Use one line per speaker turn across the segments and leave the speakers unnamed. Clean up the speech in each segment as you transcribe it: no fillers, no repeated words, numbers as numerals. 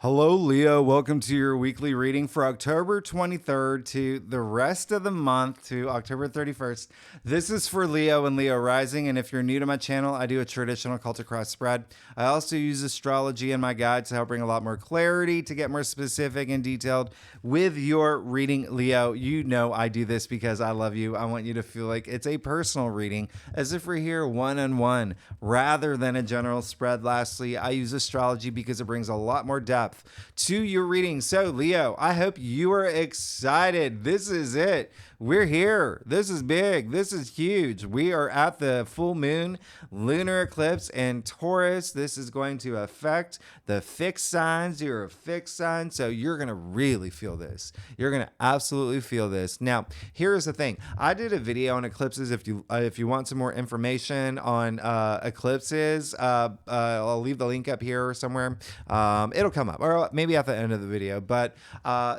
Hello, Leo. Welcome to your weekly reading for October 23rd to the rest of the month to October 31st. This is for Leo and Leo rising. And if you're new to my channel, I do a traditional cultic cross spread. I also use astrology in my guide to help bring a lot more clarity, to get more specific and detailed with your reading. Leo, you know I do this because I love you. I want you to feel like it's a personal reading, as if we're here one-on-one rather than a general spread. Lastly, I use astrology because it brings a lot more depth to your reading. So, Leo, I hope you are excited. This is it. We're here. This is big. This is huge. We are at the full moon lunar eclipse in Taurus. This is going to affect the fixed signs. You're a fixed sign, so you're going to really feel this. You're going to absolutely feel this. Now, here's the thing. I did a video on eclipses. If you want some more information on eclipses, I'll leave the link up here somewhere. It'll come up, or maybe at the end of the video. But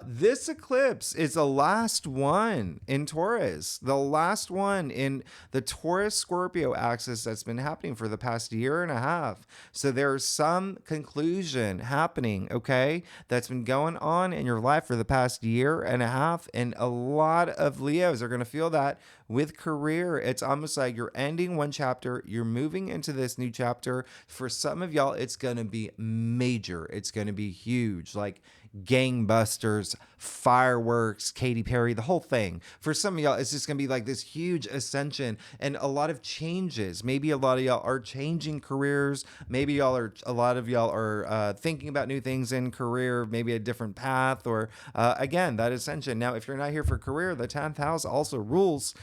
this eclipse is the last one in Taurus, the last one in the Taurus-Scorpio axis that's been happening for the past year and a half. So there's some conclusion happening, okay, that's been going on in your life for the past year and a half. And a lot of Leos are going to feel that with career. It's almost like you're ending one chapter, you're moving into this new chapter. For some of y'all, it's going to be major. It's going to be huge, like gangbusters, fireworks, Katy Perry, the whole thing. For some of y'all, it's just gonna be like this huge ascension and a lot of changes. Maybe a lot of y'all are changing careers. Maybe a lot of y'all are thinking about new things in career, maybe a different path, or again, that ascension. Now, if you're not here for career, the 10th house also rules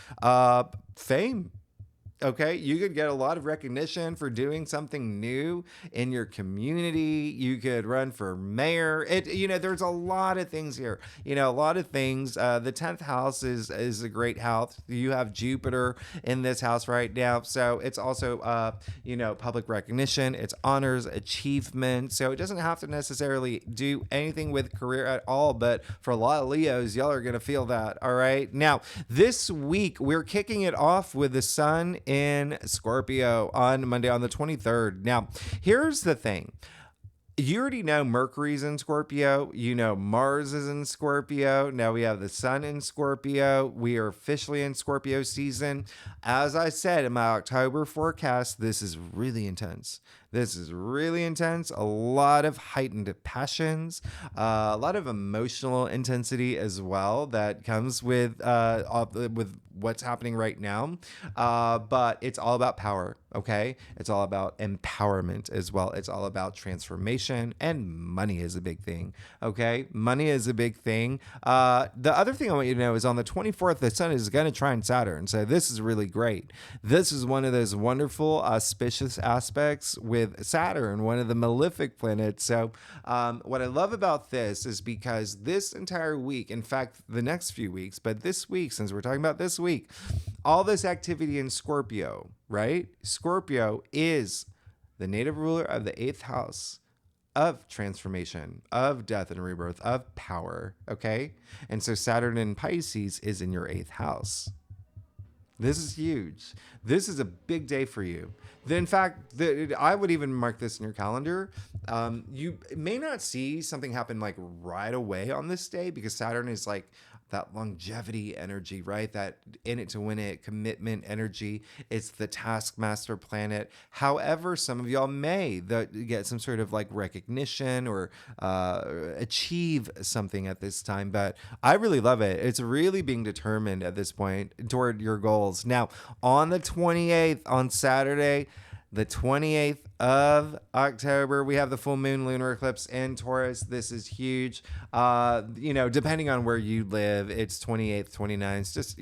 fame. Okay, you could get a lot of recognition for doing something new in your community. You could run for mayor. There's a lot of things here. A lot of things. The 10th house is a great house. You have Jupiter in this house right now, so it's also public recognition. It's honors, achievement. So it doesn't have to necessarily do anything with career at all. But for a lot of Leos, y'all are gonna feel that. All right. Now this week we're kicking it off with the sun in Scorpio on Monday on the 23rd. Now, here's the thing. You already know Mercury's in Scorpio. You know Mars is in Scorpio. Now we have the sun in Scorpio. We are officially in Scorpio season. As I said in my October forecast, this is really intense. This is really intense. A lot of heightened passions, a lot of emotional intensity as well that comes with what's happening right now. But it's all about power, okay? It's all about empowerment as well. It's all about transformation, and money is a big thing, okay? Money is a big thing. The other thing I want you to know is on the 24th, the sun is going to trine Saturn. So this is really great. This is one of those wonderful auspicious aspects with Saturn, one of the malefic planets. So what I love about this is because this entire week, in fact, the next few weeks, but this week, since we're talking about this week, all this activity in Scorpio, right? Scorpio is the native ruler of the 8th house of transformation, of death and rebirth, of power, okay? And so Saturn in Pisces is in your 8th house. This is huge. This is a big day for you. In fact, I would even mark this in your calendar. You may not see something happen like right away on this day because Saturn is like that longevity energy, right? That in it to win it, commitment energy. It's the taskmaster planet. However, some of y'all may get some sort of like recognition or achieve something at this time, but I really love it. It's really being determined at this point toward your goals. Now, on the 28th, on Saturday, the 28th of October, we have the full moon lunar eclipse in Taurus. This is huge. Depending on where you live, it's 28th, 29th. Just,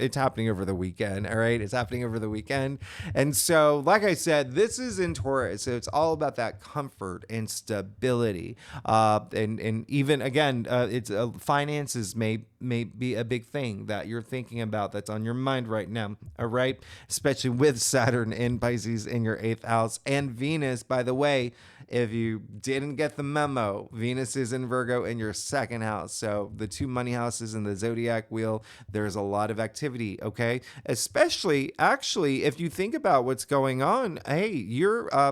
it's happening over the weekend. All right. It's happening over the weekend. And so, like I said, this is in Taurus. So it's all about that comfort and stability. And even again, it's finances may be a big thing that you're thinking about that's on your mind right now. All right. Especially with Saturn in Pisces is in your 8th house. And Venus, by the way, if you didn't get the memo, Venus is in Virgo in your 2nd house. So the 2 money houses in the zodiac wheel, there's a lot of activity, okay? Especially, actually, if you think about what's going on, hey,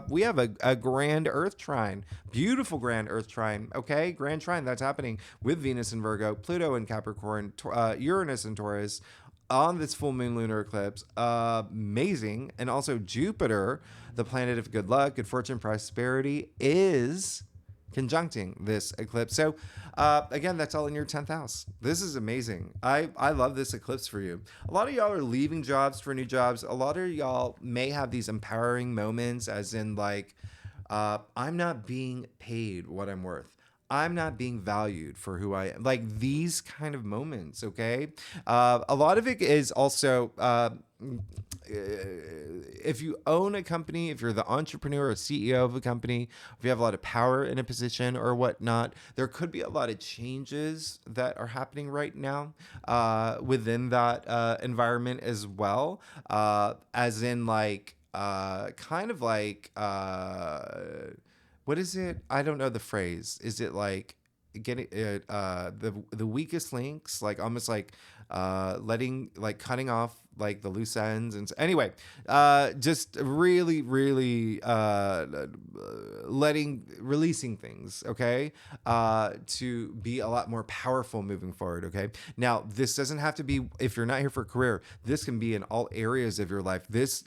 we have a grand Earth trine, beautiful grand Earth trine, okay? Grand trine, that's happening with Venus in Virgo, Pluto in Capricorn, Uranus in Taurus, on this full moon lunar eclipse. Amazing. And also Jupiter, the planet of good luck, good fortune, prosperity, is conjuncting this eclipse. So again, that's all in your 10th house. This is amazing. I love this eclipse for you. A lot of y'all are leaving jobs for new jobs. A lot of y'all may have these empowering moments, as in like, I'm not being paid what I'm worth. I'm not being valued for who I am. Like these kind of moments, okay? A lot of it is also, if you own a company, if you're the entrepreneur or CEO of a company, if you have a lot of power in a position or whatnot, there could be a lot of changes that are happening right now within that environment as well. As in like, kind of like... what is it? I don't know the phrase. Is it like getting the weakest links, like almost like cutting off like the loose ends? And so, anyway, just really releasing things, okay, to be a lot more powerful moving forward. Okay, now this doesn't have to be, if you're not here for a career, this can be in all areas of your life. This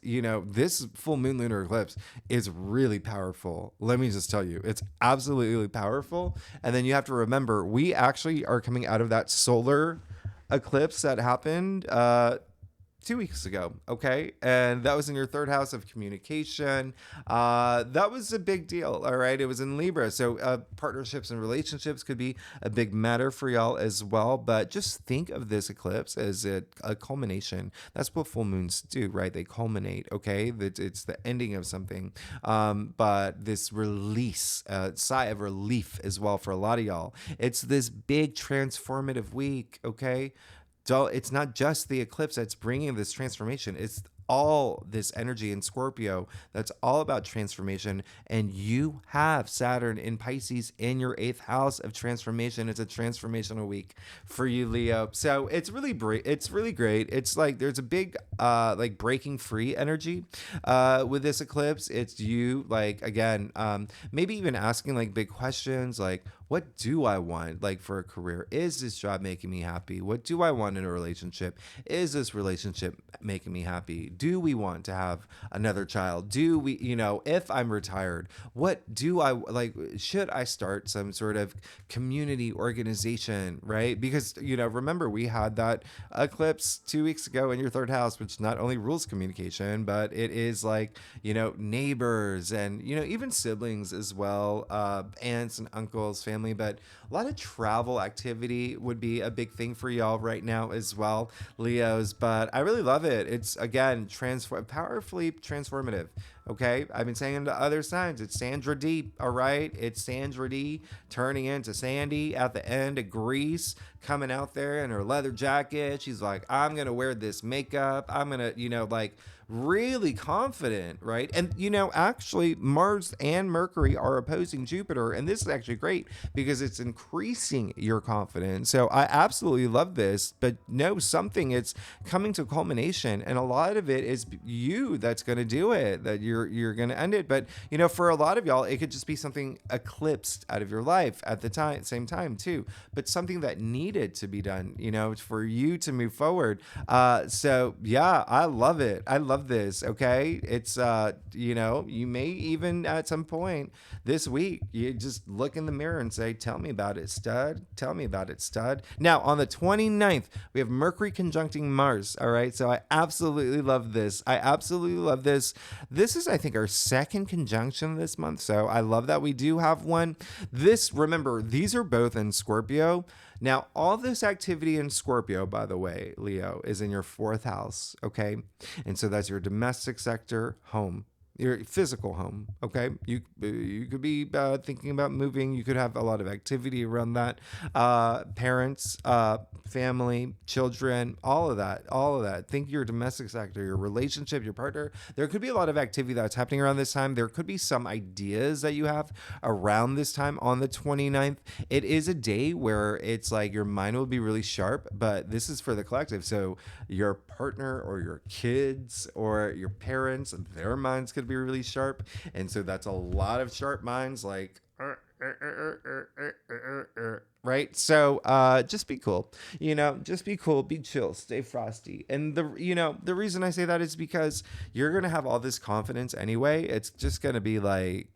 full moon lunar eclipse is really powerful. Let me just tell you, it's absolutely powerful. And then you have to remember, we actually are coming out of that solar eclipse that happened 2 weeks ago, okay? And that was in your 3rd house of communication. That was a big deal, all right? It was in Libra. So partnerships and relationships could be a big matter for y'all as well. But just think of this eclipse as a culmination. That's what full moons do, right? They culminate, okay? It's the ending of something. But this release, sigh of relief as well for a lot of y'all. It's this big transformative week, okay? It's not just the eclipse that's bringing this transformation. It's all this energy in Scorpio that's all about transformation. And you have Saturn in Pisces in your 8th house of transformation. It's a transformational week for you, Leo. So it's really great. It's like there's a big like breaking free energy with this eclipse. It's you, like, again, maybe even asking like big questions like, what do I want, like, for a career? Is this job making me happy? What do I want in a relationship? Is this relationship making me happy? Do we want to have another child? Do we, if I'm retired, what do I like? Should I start some sort of community organization, right? Because, remember, we had that eclipse 2 weeks ago in your 3rd house, which not only rules communication, but it is like, neighbors and, even siblings as well, aunts and uncles, family. But a lot of travel activity would be a big thing for y'all right now as well, Leos. But I really love it. It's, again, powerfully transformative. Okay, I've been saying to other signs, it's Sandra D. All right, it's Sandra D. turning into Sandy at the end of Grease, coming out there in her leather jacket. She's like, I'm gonna wear this makeup. I'm gonna, like, really confident, right? And actually Mars and Mercury are opposing Jupiter, and this is actually great because it's increasing your confidence. So I absolutely love this, but know something, it's coming to culmination, and a lot of it is you that's going to do it, that you're going to end it. But for a lot of y'all, it could just be something eclipsed out of your life at the same time too, but something that needed to be done, for you to move forward. So yeah, I love it. I love this. Okay, it's you may even at some point this week you just look in the mirror and say, tell me about it, stud. Tell me about it, stud. Now on the 29th we have Mercury conjuncting Mars. All right, so I absolutely love this. This is, I think, our 2nd conjunction this month, so I love that we do have one. Remember, these are both in Scorpio. Now, all this activity in Scorpio, by the way, Leo, is in your 4th house, okay? And so that's your domestic sector, home, your physical home. Okay, you could be thinking about moving. You could have a lot of activity around that. Parents, family, children, all of that, all of that. Think your domestic sector, your relationship, your partner. There could be a lot of activity that's happening around this time. There could be some ideas that you have around this time on the 29th. It is a day where it's like your mind will be really sharp, but this is for the collective. So your partner or your kids or your parents, their minds could be really sharp. And so that's a lot of sharp minds like right. So just be cool, just be cool, be chill, stay frosty. And the reason I say that is because you're gonna have all this confidence anyway. It's just gonna be like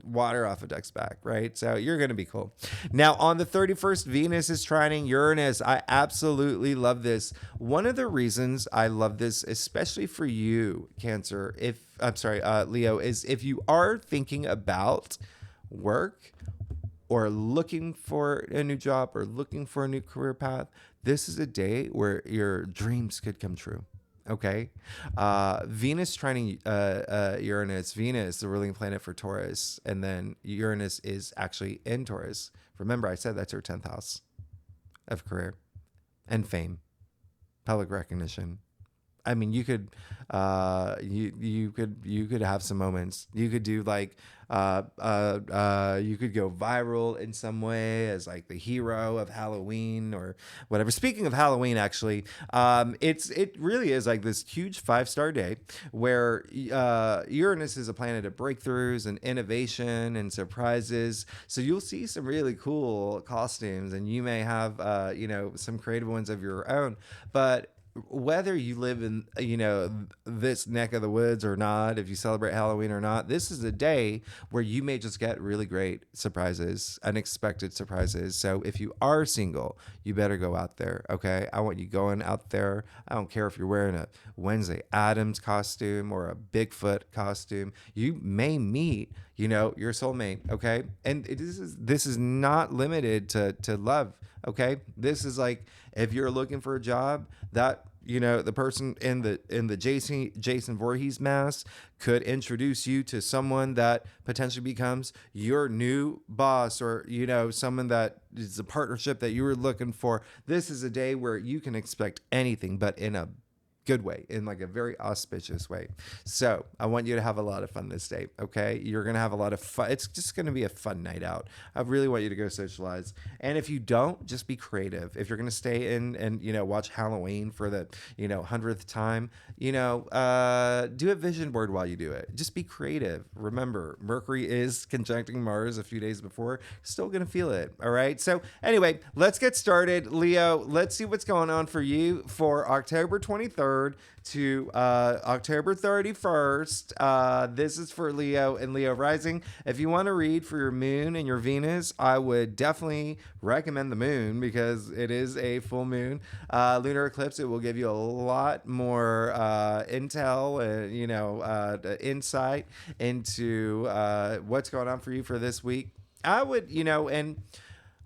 water off a duck's back, right? So you're going to be cool. Now, on the 31st, Venus is trining Uranus. I absolutely love this. One of the reasons I love this, especially for you, Cancer, Leo, is if you are thinking about work or looking for a new job or looking for a new career path, this is a day where your dreams could come true. Okay. Venus trining Uranus. Venus, the ruling planet for Taurus. And then Uranus is actually in Taurus. Remember, I said that's her 10th house of career and fame, public recognition. I mean, you could have some moments. You could do like you could go viral in some way as like the hero of Halloween or whatever. Speaking of Halloween, actually, it really is like this huge 5-star day where Uranus is a planet of breakthroughs and innovation and surprises. So you'll see some really cool costumes, and you may have some creative ones of your own, but whether you live in, this neck of the woods or not, if you celebrate Halloween or not, this is a day where you may just get really great surprises, unexpected surprises. So if you are single, you better go out there. Okay. I want you going out there. I don't care if you're wearing a Wednesday Addams costume or a Bigfoot costume. You may meet, your soulmate. Okay. And this is not limited to love. Okay. This is like, if you're looking for a job, that the person in the Jason Voorhees mask could introduce you to someone that potentially becomes your new boss, or someone that is a partnership that you were looking for. This is a day where you can expect anything, but in a good way, in like a very auspicious way. So I want you to have a lot of fun this day. Okay. You're going to have a lot of fun. It's just going to be a fun night out. I really want you to go socialize. And if you don't, just be creative. If you're going to stay in and, watch Halloween for the, 100th time, do a vision board while you do it. Just be creative. Remember, Mercury is conjuncting Mars a few days before. Still going to feel it. All right. So anyway, let's get started. Leo, let's see what's going on for you for October 23rd to October 31st. This is for Leo and Leo rising. If you want to read for your moon and your Venus, I would definitely recommend the moon because it is a full moon. Lunar eclipse, it will give you a lot more intel and, insight into what's going on for you for this week. I would, and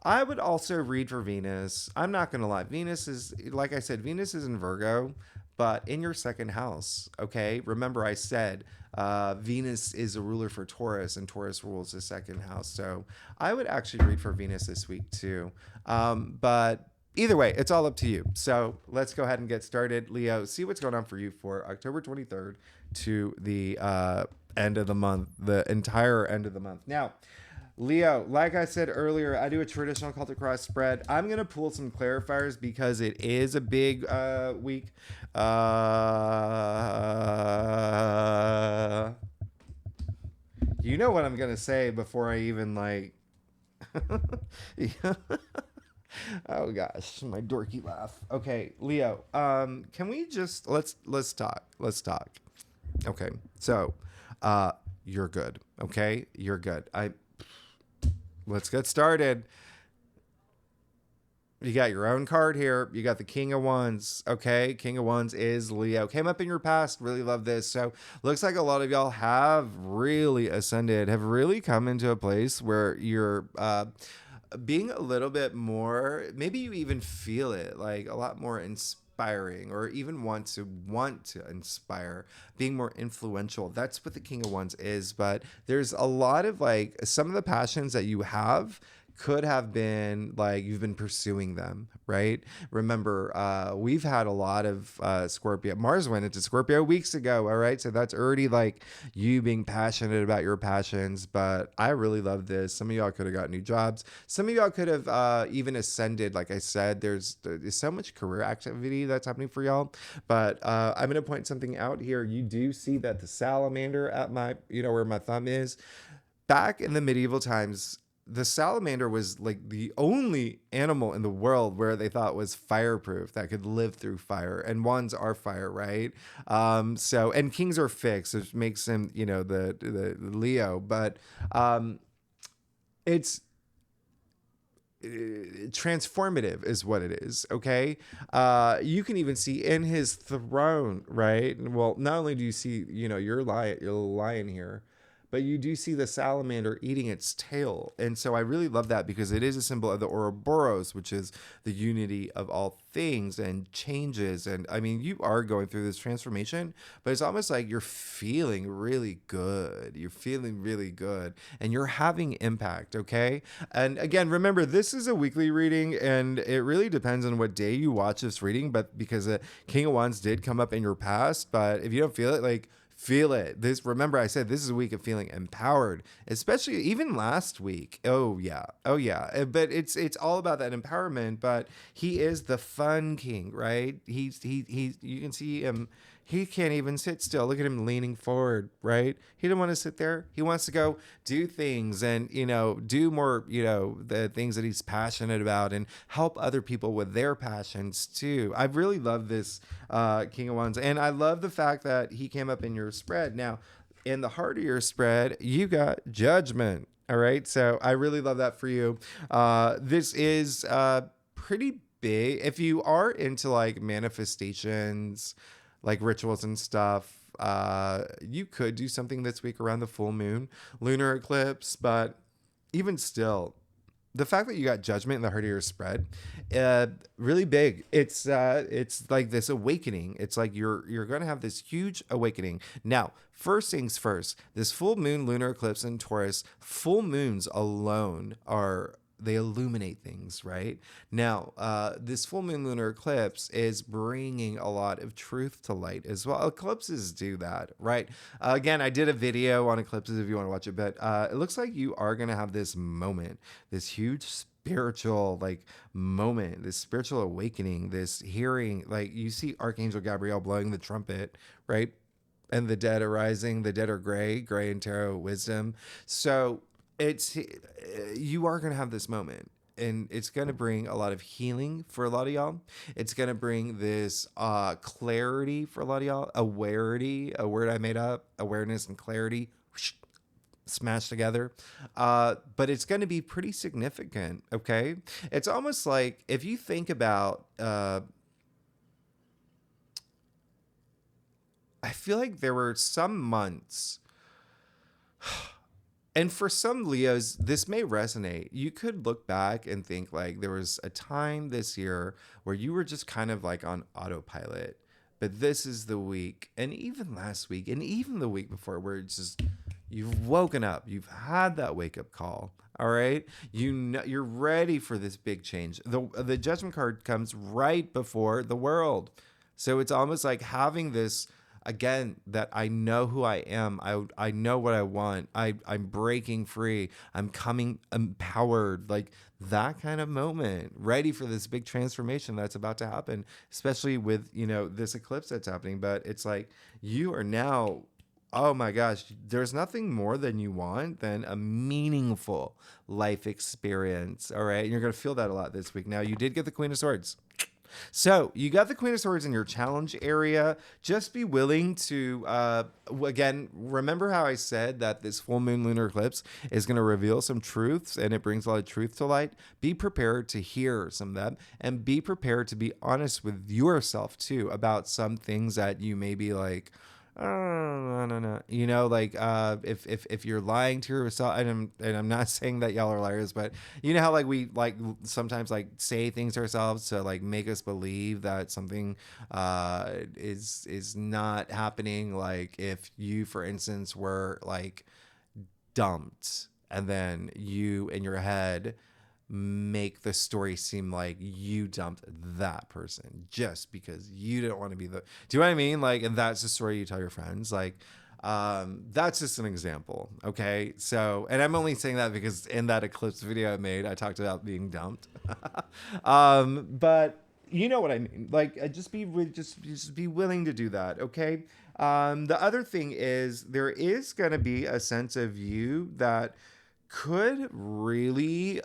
I would also read for Venus. I'm not going to lie. Venus is, like I said, Venus is in Virgo, but in your second house. Okay. Remember I said, Venus is a ruler for Taurus, and Taurus rules the second house. So I would actually read for Venus this week too. But either way, it's all up to you. So let's go ahead and get started. Leo, see what's going on for you for October 23rd to the end of the month, the entire end of the month. Now, Leo, like I said earlier, I do a traditional Celtic cross spread. I'm going to pull some clarifiers because it is a big week. You know what I'm going to say before I even like... Oh gosh, my dorky laugh. Okay, Leo, can we just... Let's talk. Okay, so you're good. Okay, you're good. Let's get started. You got your own card here. You got the King of Wands. Okay. King of Wands is Leo. Came up in your past. Really love this. So looks like a lot of y'all have really ascended, have really come into a place where you're being a little bit more, maybe you even feel it, like a lot more inspired inspiring, or even want to inspire, being more influential. That's what the King of Wands is. But there's a lot of like some of the passions that you have could have been like you've been pursuing them, right? Remember, we've had a lot of Scorpio. Mars went into Scorpio weeks ago, all right? So that's already like you being passionate about your passions. But I really love this. Some of y'all could have got new jobs. Some of y'all could have even ascended. Like I said, there's so much career activity that's happening for y'all. But I'm going to point something out here. You do see that the salamander at my, where my thumb is, back in the medieval times, the salamander was like the only animal in the world where they thought was fireproof, that could live through fire, and wands are fire, right? So, and kings are fixed, which makes him, the Leo, but it's transformative is what it is. Okay. You can even see in his throne, right? Well, not only do you see, your lion here, but you do see the salamander eating its tail. And so I really love that because it is a symbol of the Ouroboros, which is the unity of all things and changes. And I mean, you are going through this transformation, but it's almost like you're feeling really good. You're feeling really good and you're having impact. Okay. And again, remember, this is a weekly reading and it really depends on what day you watch this reading, but because the King of Wands did come up in your past, but if you don't feel it, like, feel it. Remember I said this is a week of feeling empowered, especially even last week. Oh yeah. But it's all about that empowerment. But he is the fun king, right? He's you can see him. He can't even sit still. Look at him leaning forward, right? He didn't want to sit there. He wants to go do things and, do more, the things that he's passionate about and help other people with their passions too. I really love this King of Wands. And I love the fact that he came up in your spread. Now, in the heart of your spread, you got Judgment. All right. So I really love that for you. This is pretty big. If you are into like manifestations, like rituals and stuff, you could do something this week around the full moon, lunar eclipse. But even still, the fact that you got Judgment in the heart of your spread, really big. It's like this awakening. It's like you're going to have this huge awakening. Now, first things first, this full moon lunar eclipse in Taurus, full moons alone they illuminate things, right? Now, this full moon lunar eclipse is bringing a lot of truth to light as well. Eclipses do that, right? Again, I did a video on eclipses if you want to watch it, but it looks like you are going to have this moment, this huge spiritual moment, this spiritual awakening, this hearing, like you see Archangel Gabriel blowing the trumpet, right? And the dead are rising, the dead are gray in tarot wisdom. So you are going to have this moment and it's going to bring a lot of healing for a lot of y'all. It's going to bring this clarity for a lot of y'all. Awareness, a word I made up, awareness and clarity smashed together. But it's going to be pretty significant. Okay. It's almost like if you think about, I feel like there were some months and for some Leos, this may resonate. You could look back and think like there was a time this year where you were just kind of like on autopilot. But this is the week, and even last week, and even the week before, where it's just you've woken up, you've had that wake up call. All right, you're ready for this big change. The Judgment card comes right before the World, so it's almost like having this. Again, that I know who I am. I know what I want. I'm breaking free. I'm coming empowered. Like that kind of moment, ready for this big transformation that's about to happen, especially with, this eclipse that's happening. But it's like you are now, oh my gosh, there's nothing more than you want than a meaningful life experience. All right. And you're going to feel that a lot this week. Now, you did get the Queen of Swords. So you got the Queen of Swords in your challenge area. Just be willing to, again, remember how I said that this full moon lunar eclipse is going to reveal some truths and it brings a lot of truth to light. Be prepared to hear some of them and be prepared to be honest with yourself too about some things that you may be like, oh, no. You know, like if you're lying to yourself, and I'm not saying that y'all are liars, but you know how like we like sometimes like say things to ourselves to like make us believe that something is not happening. Like if you, for instance, were like dumped, and then you in your head make the story seem like you dumped that person just because you didn't want to be the, do you know what I mean? Like, and that's the story you tell your friends. Like, that's just an example. Okay. So, and I'm only saying that because in that Eclipse video I made, I talked about being dumped. But you know what I mean? Like, just be willing to do that. Okay. The other thing is there is going to be a sense of you that could really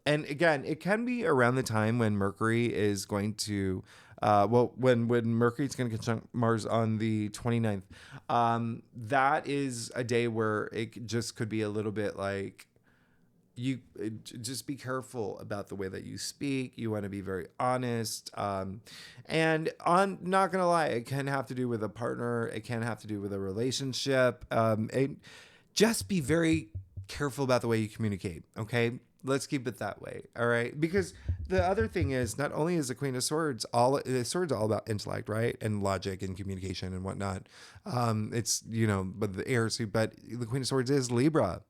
and again, it can be around the time when Mercury is going to when Mercury's going to conjunct Mars on the 29th. That is a day where it just could be a little bit like you just be careful about the way that you speak. You want to be very honest. And on not gonna lie, it can have to do with a partner. It can have to do with a relationship. Just be very careful about the way you communicate. Okay. Let's keep it that way. All right. Because the other thing is, not only is the Queen of Swords all about intellect, right? And logic and communication and whatnot. It's, you know, but the air suit, but the Queen of Swords is Libra.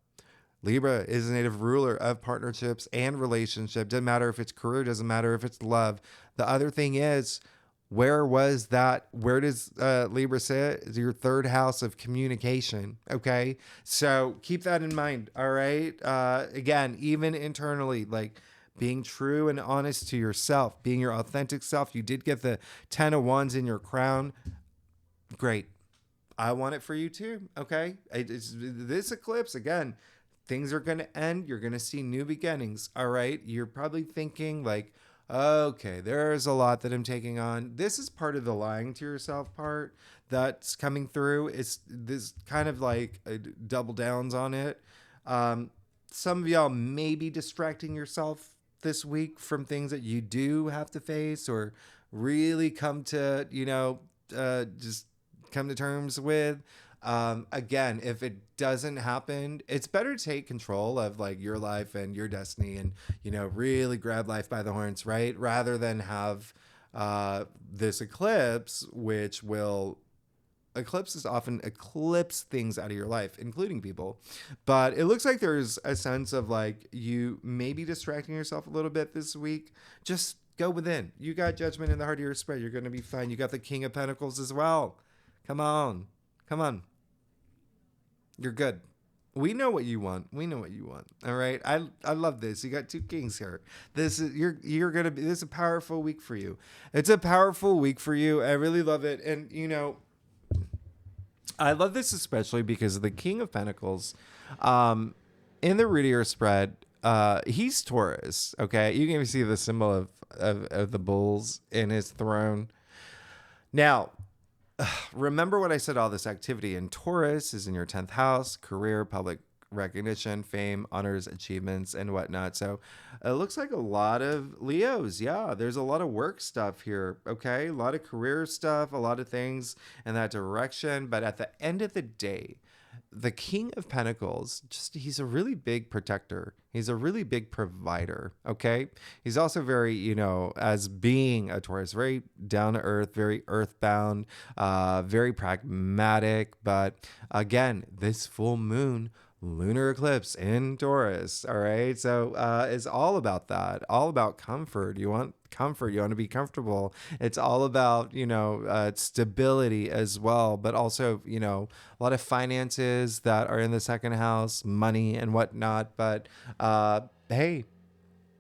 Libra is a native ruler of partnerships and relationship. Doesn't matter if it's career, doesn't matter if it's love. The other thing is, where was that? Where does Libra sit? It's your third house of communication. Okay. So keep that in mind. All right. Again, even internally, like being true and honest to yourself, being your authentic self. You did get the 10 of Wands in your crown. Great. I want it for you too. Okay. This eclipse, again, things are going to end. You're going to see new beginnings. All right. You're probably thinking like, okay, there's a lot that I'm taking on. This is part of the lying to yourself part that's coming through. It's this kind of like double downs on it. Some of y'all may be distracting yourself this week from things that you do have to face or really come to, just come to terms with. Again, if it doesn't happen, it's better to take control of like your life and your destiny and, really grab life by the horns, right? Rather than have this eclipse, which will eclipses often eclipse things out of your life, including people. But it looks like there's a sense of like you may be distracting yourself a little bit this week. Just go within. You got judgment in the heart of your spread. You're going to be fine. You got the King of Pentacles as well. Come on. Come on. You're good. We know what you want. We know what you want. All right. I love this. You got two kings here. This is you're gonna be this is a powerful week for you. It's a powerful week for you. I really love it. And I love this especially because the King of Pentacles, in the Reader spread, he's Taurus. Okay. You can even see the symbol of the bulls in his throne. Now, remember what I said, all this activity in Taurus is in your 10th house, career, public recognition, fame, honors, achievements, and whatnot. So it looks like a lot of Leos. Yeah, there's a lot of work stuff here. Okay, a lot of career stuff, a lot of things in that direction. But at the end of the day, the King of Pentacles, he's a really big protector. He's a really big provider. Okay. He's also very, as being a Taurus, very down to earth, very earthbound, very pragmatic. But again, this full moon, lunar eclipse in Taurus. All right. So it's all about that, all about comfort. You want comfort. You want to be comfortable. It's all about, stability as well, but also, a lot of finances that are in the second house, money and whatnot. But hey,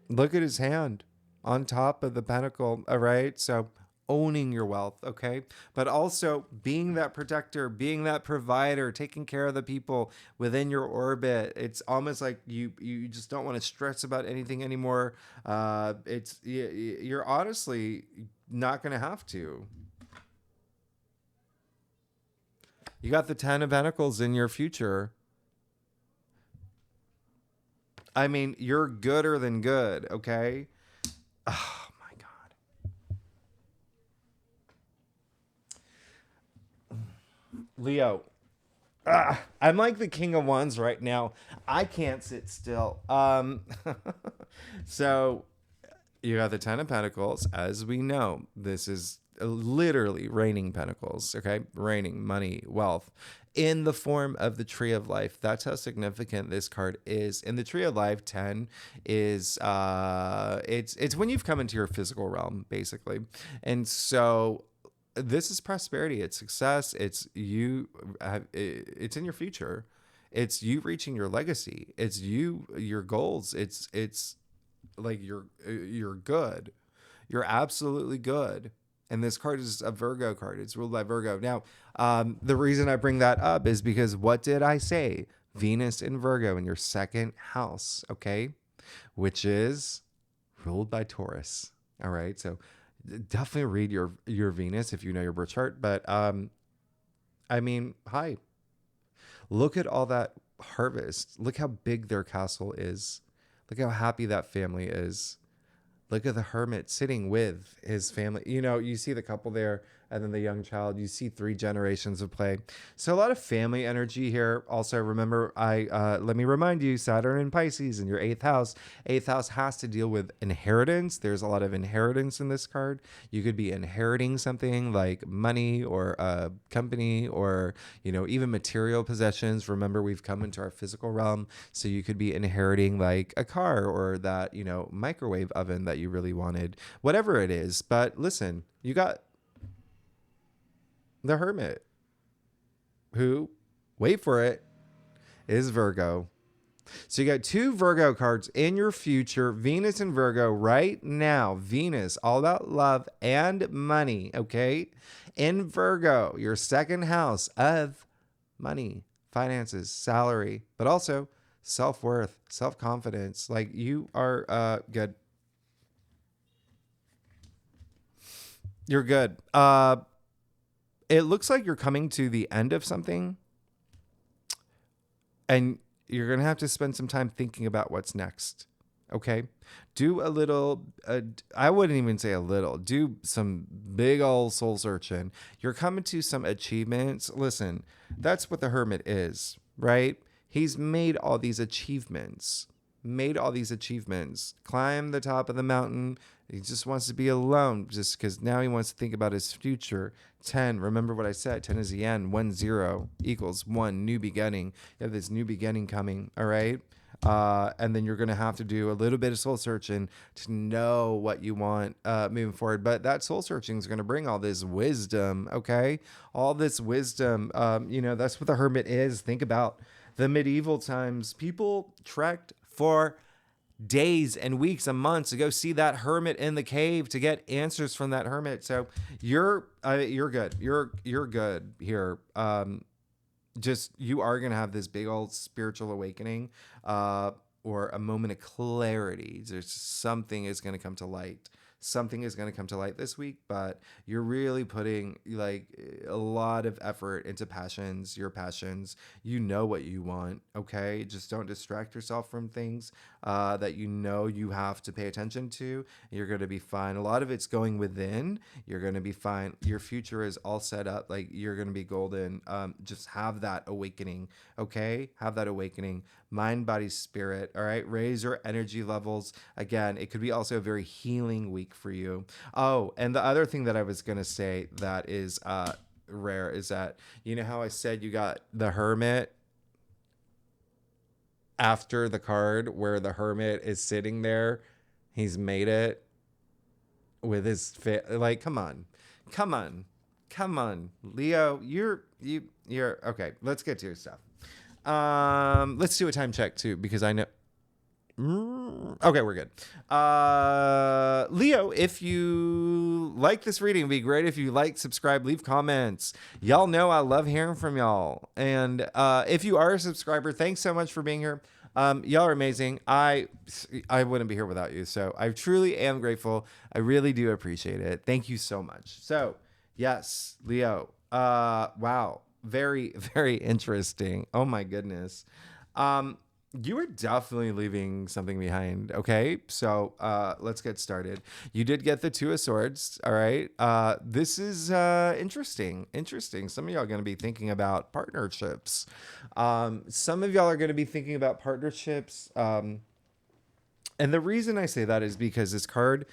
look at his hand on top of the pentacle. All right. So owning your wealth, okay? But also being that protector, being that provider, taking care of the people within your orbit. It's almost like you just don't want to stress about anything anymore. You're honestly not going to have to. You got the 10 of Pentacles in your future. I mean, you're gooder than good, okay? Oh my God. Leo. I'm like the king of wands right now. I can't sit still. So you got the Ten of Pentacles. As we know, this is literally raining pentacles, okay? Raining money, wealth in the form of the Tree of Life. That's how significant this card is. In the Tree of Life, 10 is it's when you've come into your physical realm, basically. And so this is prosperity, it's success, it's you it's in your future. It's you reaching your legacy. It's your goals. It's like you're good. You're absolutely good. And this card is a Virgo card. It's ruled by Virgo. Now, the reason I bring that up is because what did I say? Venus in Virgo in your second house, okay? Which is ruled by Taurus. All right. So definitely read your Venus if you know your birth chart. But I mean, hi. Look at all that harvest. Look how big their castle is. Look how happy that family is. Look at the hermit sitting with his family. You know, you see the couple there and then the young child. You see 3 generations of play. So a lot of family energy here. Also, remember, let me remind you, Saturn in Pisces in your 8th house. 8th house has to deal with inheritance. There's a lot of inheritance in this card. You could be inheriting something like money or a company or, you know, even material possessions. Remember, we've come into our physical realm. So you could be inheriting like a car or that, you know, microwave oven that you really wanted, whatever it is. But listen, you got the hermit who, wait for it, is Virgo. So you got 2 Virgo cards in your future, Venus and Virgo right now. Venus, all about love and money, okay? In Virgo, your second house of money, finances, salary, but also self-worth, self-confidence. Like you are good. You're good. It looks like you're coming to the end of something and you're going to have to spend some time thinking about what's next. Okay. Do a little, I wouldn't even say a little, do some big old soul searching. You're coming to some achievements. Listen, that's what the hermit is, right? He's made all these achievements, climb the top of the mountain. He just wants to be alone just because now he wants to think about his future. 10, remember what I said, 10 is the end, 1, 0 equals 1, new beginning. You have this new beginning coming, all right? And then you're going to have to do a little bit of soul searching to know what you want moving forward. But that soul searching is going to bring all this wisdom, okay? All this wisdom, you know, that's what the hermit is. Think about the medieval times. People trekked for days and weeks and months to go see that hermit in the cave to get answers from that hermit. So you're good. You're good here. Just you are going to have this big old spiritual awakening or a moment of clarity. There's something is going to come to light. Something is going to come to light this week, but you're really putting like a lot of effort into your passions. You know what you want, okay? Just don't distract yourself from things that you know you have to pay attention to. You're going to be fine. A lot of it's going within. You're going to be fine. Your future is all set up. Like you're going to be golden. Just have that awakening, okay? Have that awakening. Mind, body, spirit, all right? Raise your energy levels. Again, it could be also a very healing week for you. Oh, and the other thing that I was going to say that is rare is that, you know how I said you got the hermit after the card where the hermit is sitting there? He's made it with his fit. Like, come on, Leo, you're okay. Let's get to your stuff. Let's do a time check too, because I know. Okay, we're good. Leo, if you like this reading, it'd be great if you like, subscribe, leave comments. Y'all know I love hearing from y'all. And if you are a subscriber, thanks so much for being here. Y'all are amazing. I wouldn't be here without you. So I truly am grateful. I really do appreciate it. Thank you so much. So yes, Leo. Wow. Very, very interesting. Oh my goodness. You are definitely leaving something behind. Okay. So let's get started. You did get the Two of Swords. All right. This is interesting. Interesting. Some of y'all are going to be thinking about partnerships. Some of y'all are going to be thinking about partnerships. And the reason I say that is because this card,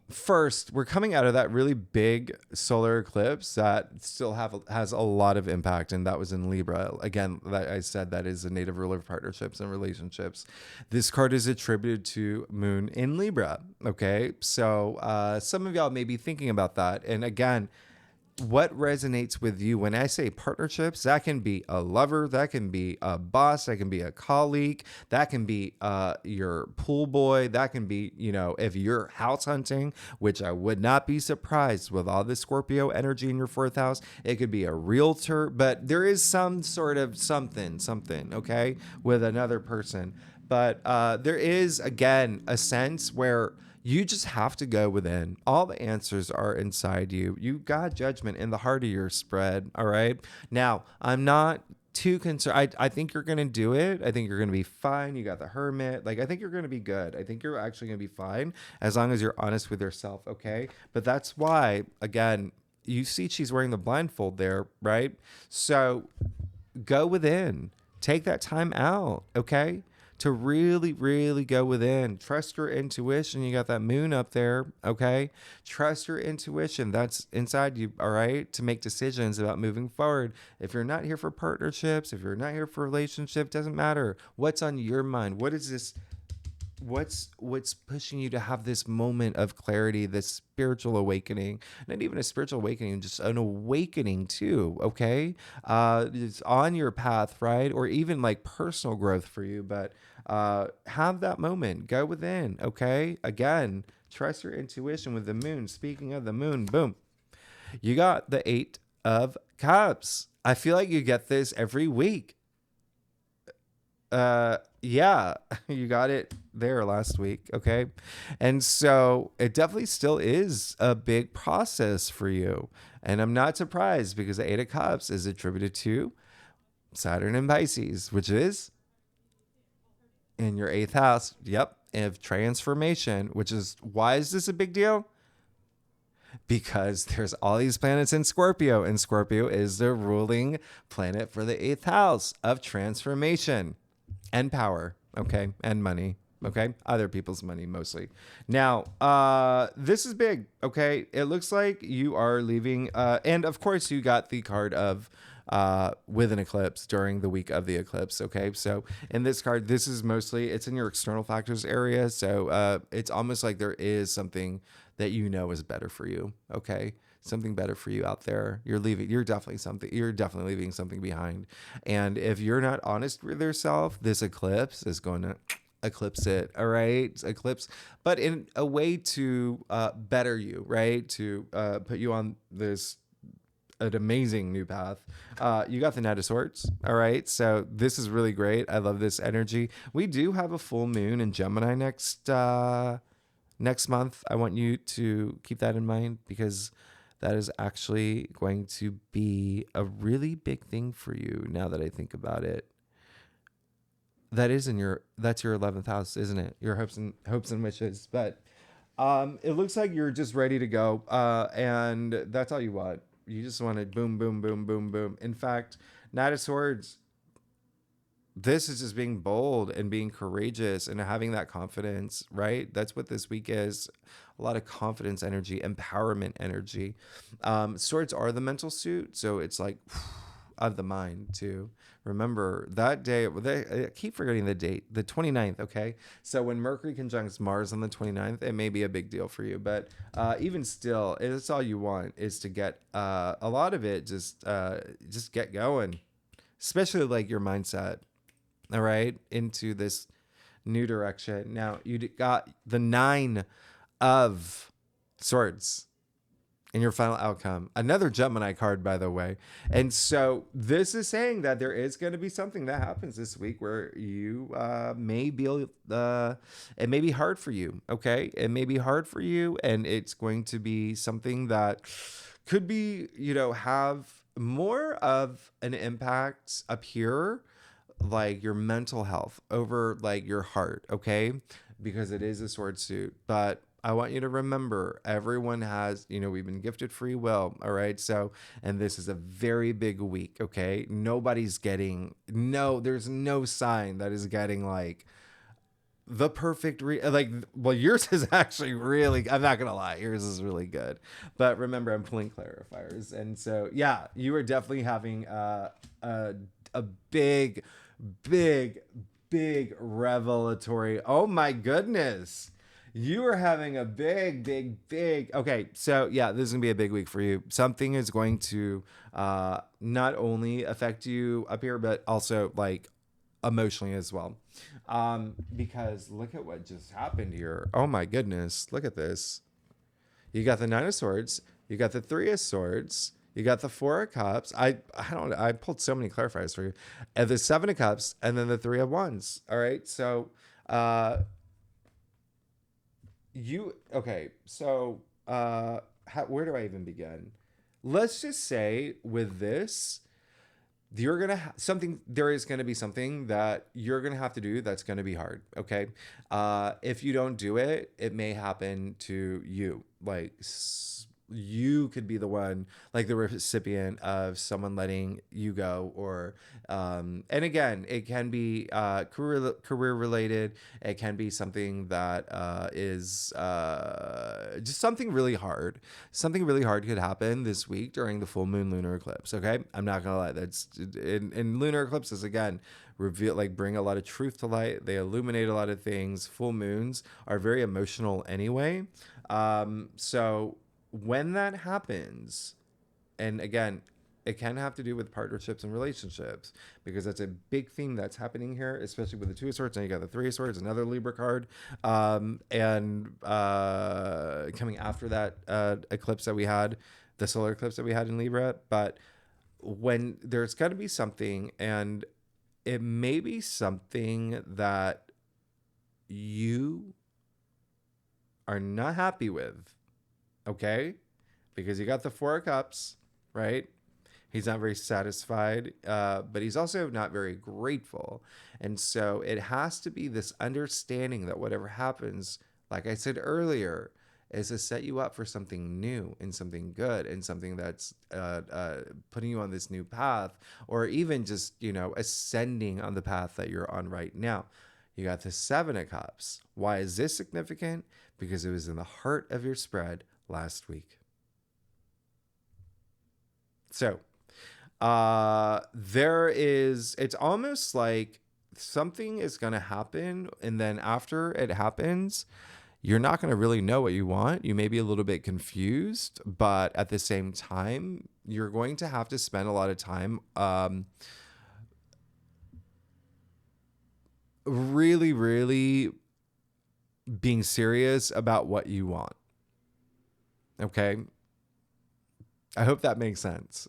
first, we're coming out of that really big solar eclipse that still has a lot of impact, and that was in Libra. Again, that I said that is a native ruler of partnerships and relationships. This card is attributed to Moon in Libra. Okay, so some of y'all may be thinking about that, and again, what resonates with you when I say partnerships? That can be a lover, that can be a boss, that can be a colleague, that can be your pool boy, that can be, if you're house hunting, which I would not be surprised with all the Scorpio energy in your fourth house. It could be a realtor, but there is some sort of something, okay, with another person. But there is, again, a sense where you just have to go within. All the answers are inside you. You got judgment in the heart of your spread. All right. Now, I'm not too concerned. I think you're going to do it. I think you're going to be fine. You got the Hermit. Like, I think you're going to be good. I think you're actually going to be fine as long as you're honest with yourself. Okay. But that's why, again, you see she's wearing the blindfold there, right? So go within. Take that time out. Okay, to really, really go within. Trust your intuition. You got that moon up there, okay? Trust your intuition. That's inside you, all right? To make decisions about moving forward. If you're not here for partnerships, if you're not here for relationship, doesn't matter. What's on your mind? What is this? What's pushing you to have this moment of clarity, this spiritual awakening? Not even a spiritual awakening, just an awakening too, okay? It's on your path, right? Or even like personal growth for you, but have that moment, go within, okay? Again, trust your intuition with the moon. Speaking of the moon, boom, you got the Eight of Cups. I feel like you get this every week. Yeah, you got it there last week. Okay. And so it definitely still is a big process for you. And I'm not surprised because the Eight of Cups is attributed to Saturn and Pisces, which is in your eighth house. Yep. Of transformation, which is why is this a big deal? Because there's all these planets in Scorpio, and Scorpio is the ruling planet for the eighth house of transformation and power, okay, and money, okay, other people's money mostly. Now, this is big, okay. It looks like you are leaving, and of course, you got the card of with an eclipse during the week of the eclipse. Okay, so in this card, this is mostly it's in your external factors area, so it's almost like there is something that you know is better for you. Okay, something better for you out there. You're definitely leaving something behind. And if you're not honest with yourself, this eclipse is going to eclipse it. All right, eclipse, but in a way to better you, right? To put you on this an amazing new path. You got the Knight of Swords. All right. So this is really great. I love this energy. We do have a full moon in Gemini next month. I want you to keep that in mind because that is actually going to be a really big thing for you now that I think about it. That's your 11th house, isn't it? Your hopes and wishes. But it looks like you're just ready to go. And that's all you want. You just want to boom, boom, boom, boom, boom. In fact, Knight of Swords, this is just being bold and being courageous and having that confidence, right? That's what this week is. A lot of confidence energy, empowerment energy. Swords are the mental suit. So it's like of the mind too. Remember that day, I keep forgetting the date, the 29th, okay? So when Mercury conjuncts Mars on the 29th, it may be a big deal for you. But even still, it's all you want is to get a lot of it, just get going, especially like your mindset, all right, into this new direction. Now, you got the Nine of Swords in your final outcome. Another Gemini card, by the way. And so this is saying that there is going to be something that happens this week where you may be, it may be hard for you, okay? It may be hard for you, and it's going to be something that could be, have more of an impact up here like your mental health, over like your heart, okay? Because it is a sword suit. But I want you to remember, everyone has, we've been gifted free will, all right? So, and this is a very big week, okay? There's no sign that is getting like the perfect well, yours is actually really, I'm not gonna lie, yours is really good. But remember, I'm pulling clarifiers, and so yeah, you are definitely having a big, big, big revelatory, oh my goodness, you are having a big, big, big, okay, so yeah, this is gonna be a big week for you. Something is going to not only affect you up here, but also like emotionally as well. Because look at what just happened here. Oh my goodness. Look at this. You got the Nine of Swords. You got the Three of Swords. You got the Four of Cups. I pulled so many clarifiers for you. And the Seven of Cups, and then the Three of Wands. All right. So, okay. So, where do I even begin? Let's just say with this, you're gonna there is gonna be something that you're gonna have to do that's gonna be hard. Okay, if you don't do it, it may happen to you. Like you could be the one, like the recipient of someone letting you go, or and again, it can be career related. It can be something that is just something really hard. Something really hard could happen this week during the full moon lunar eclipse. Okay, I'm not gonna lie. That's in lunar eclipses, again, reveal, like, bring a lot of truth to light. They illuminate a lot of things. Full moons are very emotional anyway. So when that happens, and again, it can have to do with partnerships and relationships, because that's a big theme that's happening here, especially with the Two of Swords. And you got the Three of Swords, another Libra card, and coming after that eclipse that we had, the solar eclipse that we had in Libra. But when there's got to be something, and it may be something that you are not happy with, okay? Because you got the Four of Cups, right? He's not very satisfied, but he's also not very grateful. And so it has to be this understanding that whatever happens, like I said earlier, is to set you up for something new and something good, and something that's putting you on this new path, or even just, ascending on the path that you're on right now. You got the Seven of Cups. Why is this significant? Because it was in the heart of your spread last week. So it's almost like something is going to happen, and then after it happens, you're not going to really know what you want. You may be a little bit confused, but at the same time, you're going to have to spend a lot of time really, really being serious about what you want. Okay? I hope that makes sense.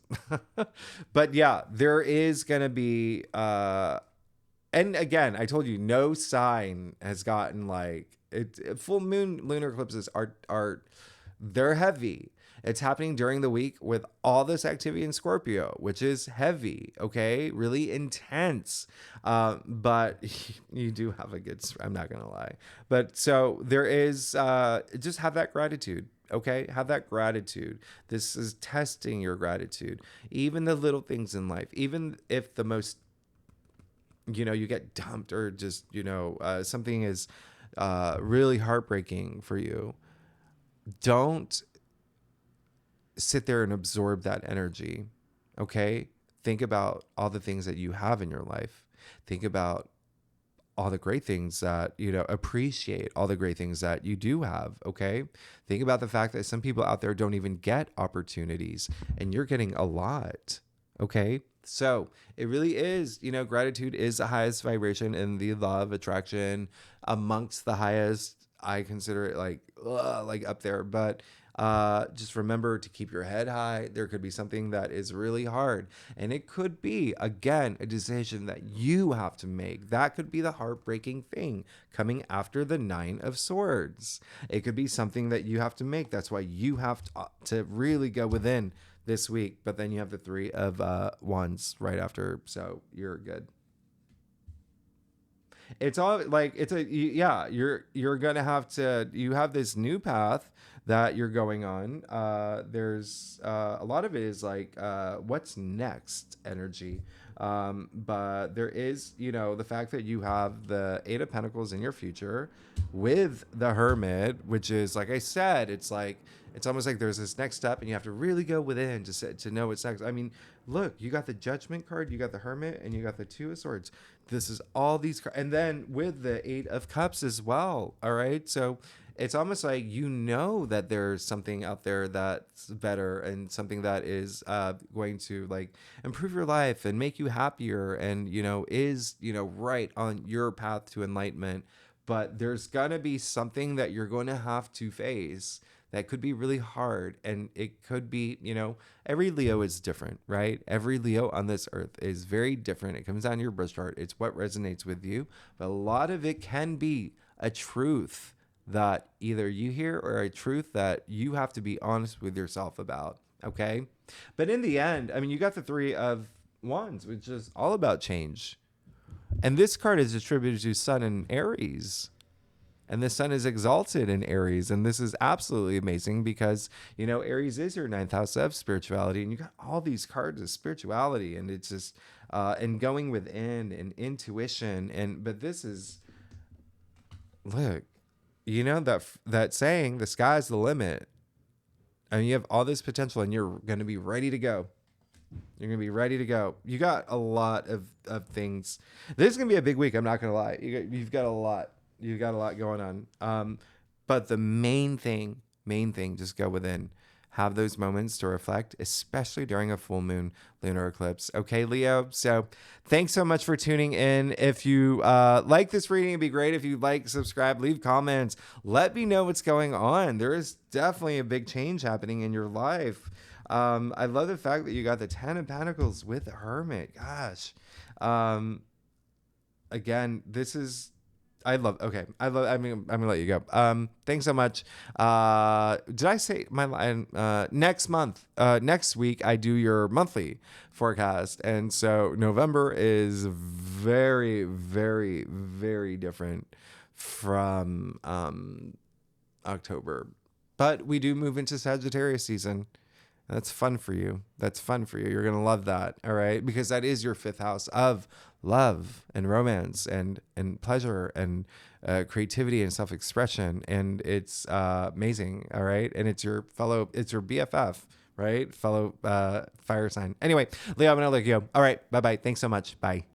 But yeah, there is going to be, and again, I told you, no sign has gotten like, full moon lunar eclipses are they're heavy. It's happening during the week with all this activity in Scorpio, which is heavy, okay? Really intense. But you do have a good, I'm not going to lie. But so there is, just have that gratitude. Okay, have that gratitude. This is testing your gratitude. Even the little things in life, even if the most, you get dumped, or just, something is really heartbreaking for you. Don't sit there and absorb that energy. Okay, think about all the things that you have in your life. Think about all the great things that, appreciate all the great things that you do have. Okay. Think about the fact that some people out there don't even get opportunities, and you're getting a lot. Okay. So it really is, gratitude is the highest vibration in the law of attraction, amongst the highest. I consider it like up there, but just remember to keep your head high. There could be something that is really hard, and it could be, again, a decision that you have to make. That could be the heartbreaking thing coming after the Nine of Swords. It could be something that you have to make. That's why you have to really go within this week. But then you have the Three of Wands right after, so you're good.
it's all like yeah, you're gonna have to, you have this new path that you're going on. There's a lot of it is like what's next energy. But there is, the fact that you have the Eight of Pentacles in your future with the Hermit, which is, like I said, it's almost like there's this next step and you have to really go within to know what's next. I mean, look, you got the Judgment card, you got the Hermit, and you got the Two of Swords. This is all these cards. And then with the Eight of Cups as well. All right. So it's almost like that there's something out there that's better and something that is going to like improve your life and make you happier and is right on your path to enlightenment. But there's gonna be something that you're going to have to face that could be really hard, and it could be, every Leo is different, right? Every Leo on this earth is very different. It comes down to your birth chart. It's what resonates with you, but a lot of it can be a truth that either you hear or a truth that you have to be honest with yourself about. Okay. But in the end, I mean, you got the Three of Wands, which is all about change. And this card is attributed to Sun in Aries. And the Sun is exalted in Aries. And this is absolutely amazing because, Aries is your ninth house of spirituality. And you got all these cards of spirituality. And it's just, and going within and intuition. But this is, look, that saying, the sky's the limit. I mean, you have all this potential and you're going to be ready to go. You're going to be ready to go. You got a lot of things. This is going to be a big week. I'm not going to lie. You've got a lot. You've got a lot going on. But the main thing, just go within. Have those moments to reflect, especially during a full moon lunar eclipse. Okay, Leo? So thanks so much for tuning in. If you like this reading, it'd be great if you like, subscribe, leave comments. Let me know what's going on. There is definitely a big change happening in your life. I love the fact that you got the Ten of Pentacles with the Hermit. Gosh. Again, this is... I'm gonna let you go. Thanks so much. Did I say my line? Next week I do your monthly forecast, and so November is very, very, very different from October, but we do move into Sagittarius season. That's fun for you. You're going to love that. All right. Because that is your fifth house of love and romance and pleasure and creativity and self-expression. And it's amazing. All right. And it's your BFF, right? Fellow fire sign. Anyway, Leo, I'm going to let you go. All right. Bye-bye. Thanks so much. Bye.